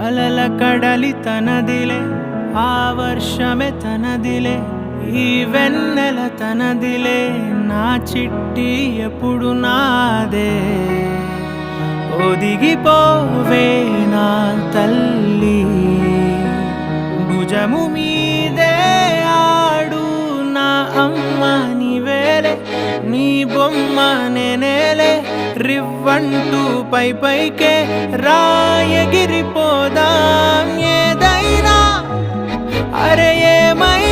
అలల కడలి తనదిలే, ఆ వర్షమే తనదిలే, ఈ వెన్నెల తనదిలే, నా చిట్టి ఎప్పుడు నాదే. ఒదిగిపోవే నా తల్లి, భుజము మీదే ఆడు నా అమ్మ నీవేలే, నీ బొమ్మ నేనేలే, రివ్వంటూ పై పైకే రాయగిరిపోదాం ఏదైనా, అరే ఏమై